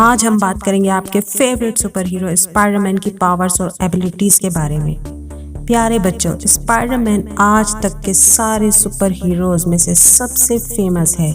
आज हम बात करेंगे आपके फेवरेट सुपर हीरो स्पाइडरमैन की पावर्स और एबिलिटीज के बारे में। प्यारे बच्चों, स्पाइडरमैन आज तक के सारे सुपर हीरोज में से सबसे फेमस है।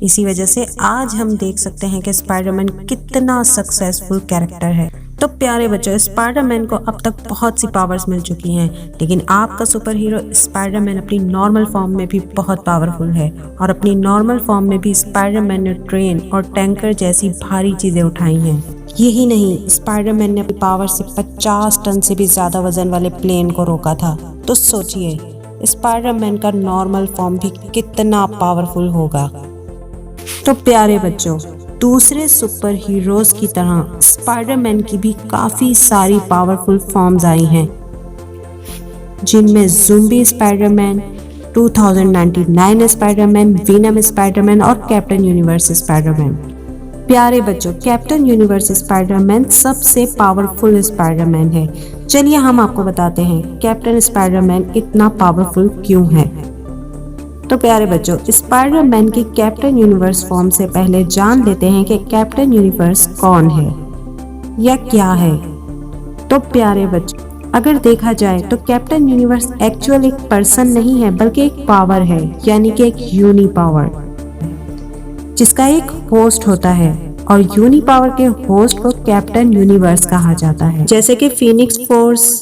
इसी वजह से आज हम देख सकते हैं कि स्पाइडरमैन कितना सक्सेसफुल कैरेक्टर है। तो प्यारे बच्चों, स्पाइडरमैन को अब तक बहुत सी पावर्स मिल चुकी हैं, लेकिन आपका सुपर हीरो स्पाइडरमैन अपनी नॉर्मल फॉर्म में भी बहुत पावरफुल है। और अपनी नॉर्मल फॉर्म में भी स्पाइडरमैन ने ट्रेन और टैंकर जैसी भारी चीजें उठाई हैं। यही नहीं, स्पाइडरमैन ने अपनी पावर से 50 टन से भी ज्यादा वजन वाले प्लेन को रोका था। तो सोचिए, स्पाइडरमैन का नॉर्मल फॉर्म भी कितना पावरफुल होगा। तो प्यारे बच्चों, दूसरे सुपर हीरोज की तरह स्पाइडरमैन की भी काफी सारी पावरफुल फॉर्म्स आई हैं, जिनमें zombie Spiderman, 2099 Spiderman, venom Spiderman और कैप्टन यूनिवर्स स्पाइडरमैन। प्यारे बच्चों, कैप्टन यूनिवर्स स्पाइडरमैन सबसे पावरफुल स्पाइडरमैन है। चलिए हम आपको बताते हैं कैप्टन स्पाइडरमैन इतना पावरफुल क्यों है। तो प्यारे बच्चों, स्पाइडरमैन की कैप्टन यूनिवर्स फॉर्म से पहले जान लेते हैं कि कैप्टन यूनिवर्स कौन है या क्या है। तो प्यारे बच्चों, अगर देखा जाए तो कैप्टन यूनिवर्स एक्चुअल एक पर्सन नहीं है, बल्कि एक पावर है, यानी कि एक यूनी पावर, जिसका एक होस्ट होता है। और यूनी पावर के होस्ट को कैप्टन यूनिवर्स कहा जाता है। जैसे कि फीनिक्स फोर्स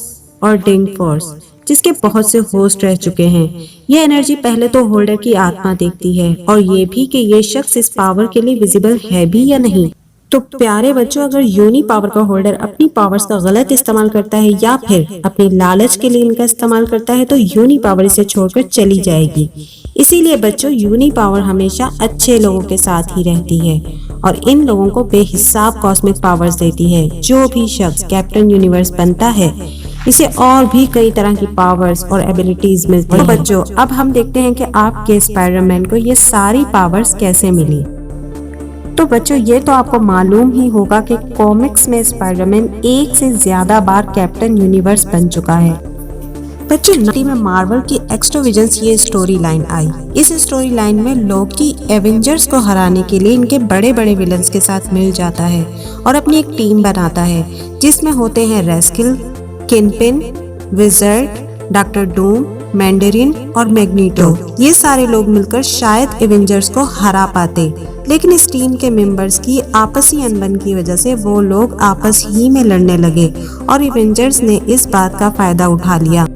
और डिंग फोर्स, जिसके बहुत से होस्ट रह चुके हैं। ये एनर्जी पहले तो होल्डर की आत्मा देखती है, और ये भी कि ये शख्स इस पावर के लिए विजिबल है भी या नहीं। तो प्यारे बच्चों, अगर यूनी पावर का होल्डर अपनी पावर्स का गलत इस्तेमाल करता है या फिर अपनी लालच के लिए इनका इस्तेमाल करता है, तो यूनी पावर इसे छोड़कर चली जाएगी। इसीलिए बच्चों, यूनी पावर हमेशा अच्छे लोगों के साथ ही रहती है और इन लोगों को बेहिसाब कॉस्मिक पावर्स देती है। जो भी शख्स कैप्टन यूनिवर्स बनता है, इसे और भी कई तरह की पावर्स और एबिलिटीज मिलती हैं। तो बच्चों, अब हम देखते हैं कि आपके स्पाइडरमैन को ये सारी पावर्स कैसे मिली। तो बच्चों, ये तो आपको मालूम ही होगा कि कॉमिक्स में स्पाइडरमैन एक से ज्यादा बार कैप्टन यूनिवर्स बन चुका है। बच्चों, 90 में मार्वल की एक्स्ट्राविजन्स ये स्टोरी लाइन आई। इस स्टोरी लाइन में लोकी एवेंजर्स को हराने के लिए इनके बड़े बड़े विलन्स के साथ मिल जाता है और अपनी एक टीम बनाता है, जिसमें होते हैं Red Skull, Kingpin, Wizard, Doctor Doom, Mandarin और मैग्नीटो। ये सारे लोग मिलकर शायद एवेंजर्स को हरा पाते, लेकिन इस टीम के मेंबर्स की आपसी अनबन की वजह से वो लोग आपस ही में लड़ने लगे और एवेंजर्स ने इस बात का फायदा उठा लिया।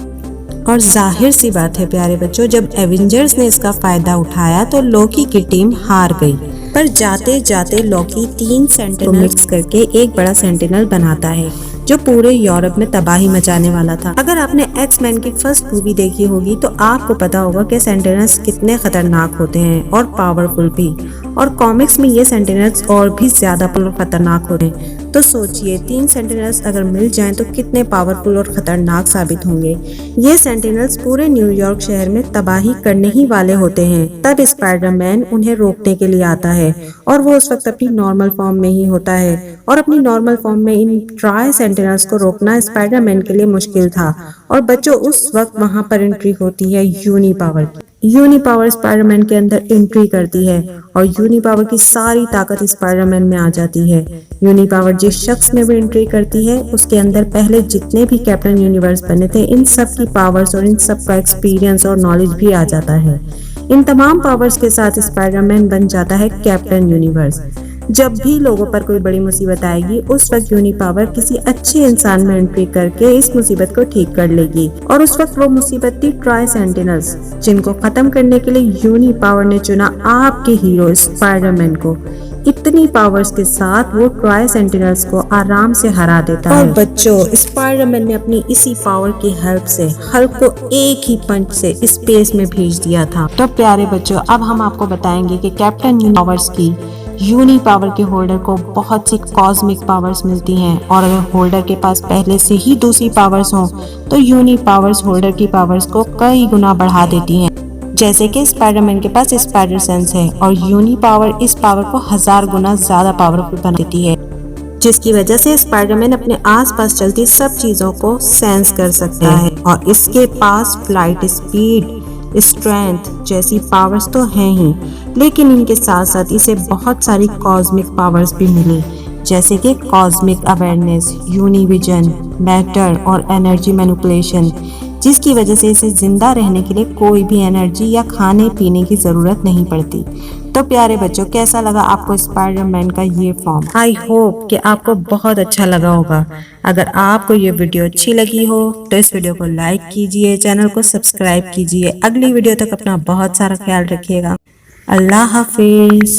और जाहिर सी बात है प्यारे बच्चों, जब एवेंजर्स ने इसका फायदा उठाया तो लोकी की टीम हार गई। पर जाते जाते लोकी 3 सेंटिनल मिक्स करके एक बड़ा सेंटिनल बनाता है, जो पूरे यूरोप में तबाही मचाने वाला था। अगर आपने एक्स-मैन की फर्स्ट मूवी देखी होगी तो आपको पता होगा कि सेंटिनल्स कितने खतरनाक होते हैं और पावरफुल भी। और कॉमिक्स में ये सेंटिनल्स और भी ज्यादा खतरनाक होते हैं। तो सोचिए, 3 सेंटिनल्स अगर मिल जाएं तो कितने पावरफुल और खतरनाक साबित होंगे। ये सेंटिनल्स पूरे न्यूयॉर्क शहर में तबाही करने ही वाले होते हैं। तब स्पाइडरमैन उन्हें रोकने के लिए आता है, और वो उस वक्त अपनी नॉर्मल फॉर्म में ही होता है। और अपनी नॉर्मल फॉर्म में इन ट्राई सेंटिनल्स को रोकना स्पाइडरमैन के लिए मुश्किल था। और बच्चों, उस वक्त वहां पर एंट्री होती है यूनी पावर की। यूनी पावर स्पाइडरमैन के अंदर एंट्री करती है और यूनी पावर की सारी ताकत स्पाइडरमैन में आ जाती है। यूनी पावर जिस शख्स में भी एंट्री करती है, उसके अंदर पहले जितने भी कैप्टन यूनिवर्स बने थे, इन सब की पावर्स और इन सब का एक्सपीरियंस और नॉलेज भी आ जाता है। इन तमाम पावर्स के साथ स्पाइडरमैन बन जाता है कैप्टन यूनिवर्स। जब भी लोगों पर कोई बड़ी मुसीबत आएगी, उस वक्त यूनी पावर किसी अच्छे इंसान में एंट्री करके इस मुसीबत को ठीक कर लेगी। और उस वक्त वो मुसीबत थी ट्राई सेंटिनल्स, जिनको खत्म करने के लिए यूनी पावर ने चुना आपके हीरो स्पाइडरमैन को। इतनी पावर्स के साथ वो ट्राई सेंटिनल्स को आराम से हरा देता है। और बच्चों, स्पाइडरमैन ने अपनी इसी पावर की हेल्प से हल्क को एक ही पंच से स्पेस में भेज दिया था। तो प्यारे बच्चों, अब हम आपको बताएंगे कि कैप्टन यूनिवर्स की यूनी पावर के होल्डर को बहुत सी कॉस्मिक पावर्स मिलती हैं, और अगर होल्डर के पास पहले से ही दूसरी पावर्स हों तो यूनी पावर्स होल्डर की पावर्स को कई गुना बढ़ा देती हैं। जैसे कि स्पाइडरमैन के पास स्पाइडर सेंस है, और यूनी पावर इस पावर को 1000 गुना ज्यादा पावरफुल बना देती है, जिसकी वजह से स्पाइडरमैन अपने आसपास चलती सब चीजों को सेंस कर सकता है। और इसके पास फ्लाइट स्पीड, स्ट्रेंथ जैसी पावर्स तो हैं ही, लेकिन इनके साथ साथ इसे बहुत सारी कॉस्मिक पावर्स भी मिली, जैसे कि कॉस्मिक अवेयरनेस, यूनिविजन, मैटर और एनर्जी मैनिपुलेशन, जिसकी वजह से इसे जिंदा रहने के लिए कोई भी एनर्जी या खाने पीने की ज़रूरत नहीं पड़ती। तो प्यारे बच्चों, कैसा लगा आपको स्पाइडरमैन का ये फॉर्म? आई होप कि आपको बहुत अच्छा लगा होगा। अगर आपको ये वीडियो अच्छी लगी हो तो इस वीडियो को लाइक कीजिए, चैनल को सब्सक्राइब कीजिए। अगली वीडियो तक अपना बहुत सारा ख्याल रखिएगा। अल्लाह हाफिज।